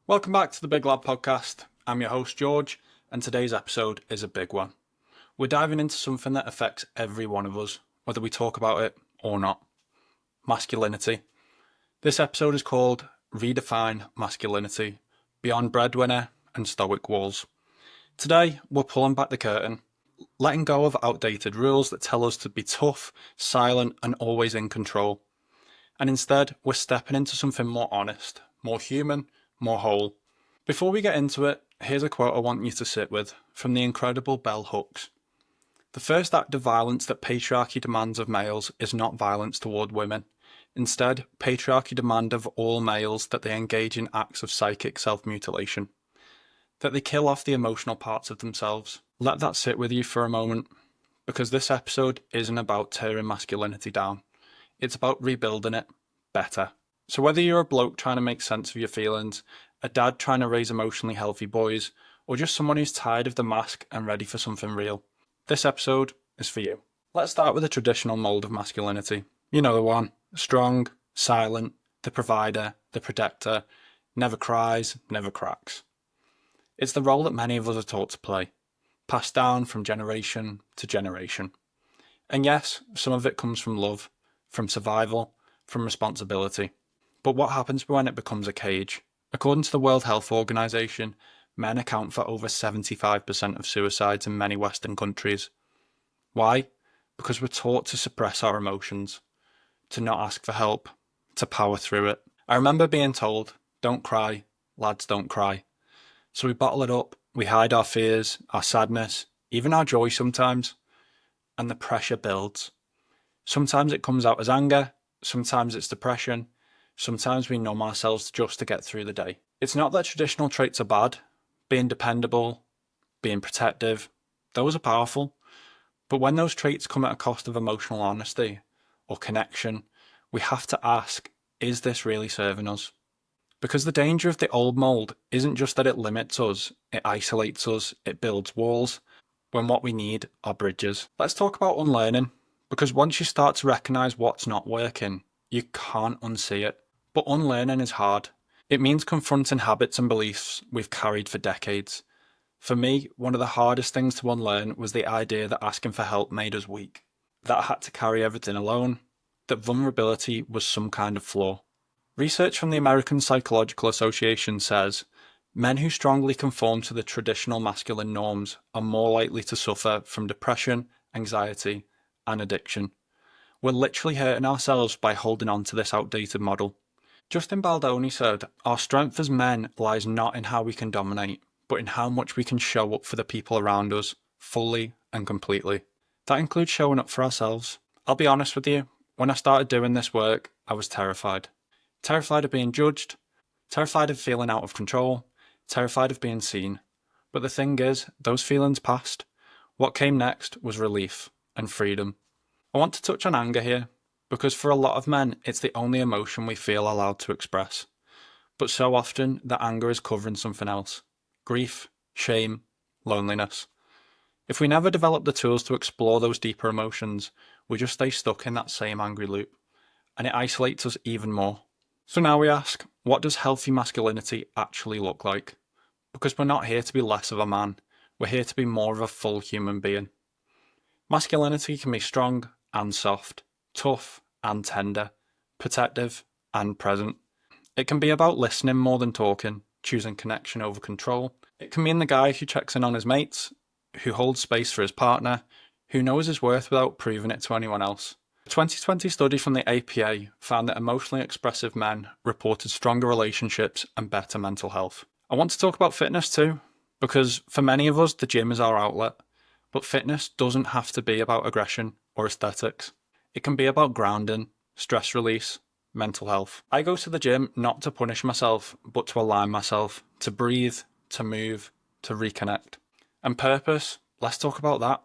Welcome back to the Big Lad Podcast. I'm your host George, and today's episode is a big one. We're diving into something that affects every one of us, whether we talk about it or not. Masculinity. This episode is called Redefine Masculinity, Beyond Breadwinner and Stoic Walls. Today, we're pulling back the curtain, letting go of outdated rules that tell us to be tough, silent, and always in control. And instead, we're stepping into something more honest, more human, more whole. Before we get into it, here's a quote I want you to sit with from the incredible Bell Hooks. The first act of violence that patriarchy demands of males is not violence toward women. Instead, patriarchy demands of all males that they engage in acts of psychic self-mutilation, that they kill off the emotional parts of themselves. Let that sit with you for a moment, because this episode isn't about tearing masculinity down. It's about rebuilding it better. So whether you're a bloke trying to make sense of your feelings, a dad trying to raise emotionally healthy boys, or just someone who's tired of the mask and ready for something real, this episode is for you. Let's start with the traditional mould of masculinity. You know the one. Strong, silent, the provider, the protector, never cries, never cracks. It's the role that many of us are taught to play, passed down from generation to generation. And yes, some of it comes from love, from survival, from responsibility. But what happens when it becomes a cage? According to the World Health Organization, men account for over 75% of suicides in many Western countries. Why? Because we're taught to suppress our emotions, to not ask for help, to power through it. I remember being told, don't cry, lads don't cry. So we bottle it up, we hide our fears, our sadness, even our joy sometimes, and the pressure builds. Sometimes it comes out as anger, sometimes it's depression, sometimes we numb ourselves just to get through the day. It's not that traditional traits are bad. Being dependable, being protective, those are powerful. But when those traits come at a cost of emotional honesty or connection, we have to ask, is this really serving us? Because the danger of the old mould isn't just that it limits us, it isolates us, it builds walls, when what we need are bridges. Let's talk about unlearning, because once you start to recognise what's not working, you can't unsee it. But unlearning is hard. It means confronting habits and beliefs we've carried for decades. For me, one of the hardest things to unlearn was the idea that asking for help made us weak, that I had to carry everything alone, that vulnerability was some kind of flaw. Research from the American Psychological Association says men who strongly conform to the traditional masculine norms are more likely to suffer from depression, anxiety, and addiction. We're literally hurting ourselves by holding on to this outdated model. Justin Baldoni said, our strength as men lies not in how we can dominate, but in how much we can show up for the people around us, fully and completely. That includes showing up for ourselves. I'll be honest with you, when I started doing this work, I was terrified. Terrified of being judged, terrified of feeling out of control, terrified of being seen. But the thing is, those feelings passed. What came next was relief and freedom. I want to touch on anger here, because for a lot of men, it's the only emotion we feel allowed to express. But so often, that anger is covering something else. Grief, shame, loneliness. If we never develop the tools to explore those deeper emotions, we just stay stuck in that same angry loop, and it isolates us even more. So now we ask, what does healthy masculinity actually look like? Because we're not here to be less of a man, we're here to be more of a full human being. Masculinity can be strong and soft, tough and tender, protective and present. It can be about listening more than talking, choosing connection over control. It can mean the guy who checks in on his mates, who holds space for his partner, who knows his worth without proving it to anyone else. A 2020 study from the APA found that emotionally expressive men reported stronger relationships and better mental health. I want to talk about fitness too, because for many of us, the gym is our outlet. But fitness doesn't have to be about aggression or aesthetics. It can be about grounding, stress release, mental health. I go to the gym not to punish myself, but to align myself, to breathe, to move, to reconnect. And purpose, let's talk about that.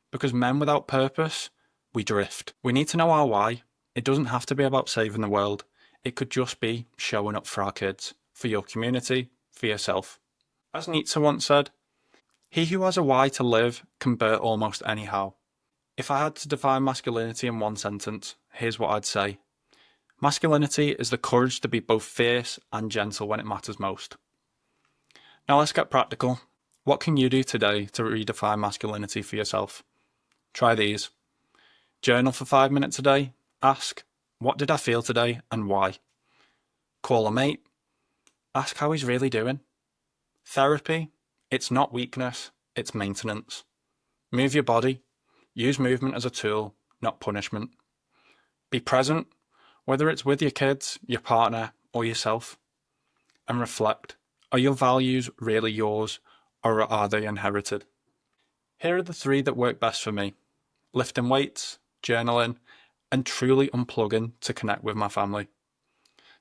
Because men without purpose, we drift. We need to know our why. It doesn't have to be about saving the world. It could just be showing up for our kids, for your community, for yourself. As Nietzsche once said, he who has a why to live can bear almost anyhow. If I had to define masculinity in one sentence, here's what I'd say. Masculinity is the courage to be both fierce and gentle when it matters most. Now let's get practical. What can you do today to redefine masculinity for yourself? Try these. Journal for 5 minutes a day. Ask, what did I feel today and why? Call a mate. Ask how he's really doing. Therapy. It's not weakness, it's maintenance. Move your body. Use movement as a tool, not punishment. Be present, whether it's with your kids, your partner, or yourself. And reflect. Are your values really yours, or are they inherited? Here are the 3 that work best for me. Lifting weights, journaling, and truly unplugging to connect with my family.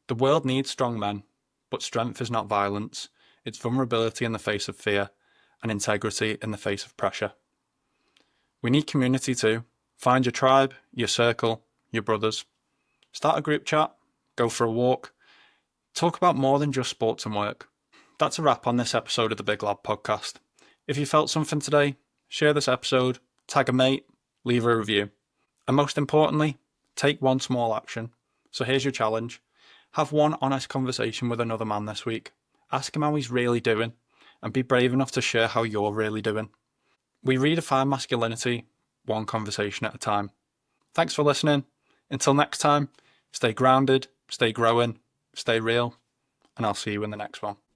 The world needs strong men, but strength is not violence. It's vulnerability in the face of fear, and integrity in the face of pressure. We need community too. Find your tribe, your circle, your brothers. Start a group chat, go for a walk. Talk about more than just sports and work. That's a wrap on this episode of the Big Lad podcast. If you felt something today, share this episode, tag a mate, leave a review. And most importantly, take one small action. So here's your challenge. Have one honest conversation with another man this week. Ask him how he's really doing, and be brave enough to share how you're really doing. We redefine masculinity, one conversation at a time. Thanks for listening. Until next time, stay grounded, stay growing, stay real, and I'll see you in the next one.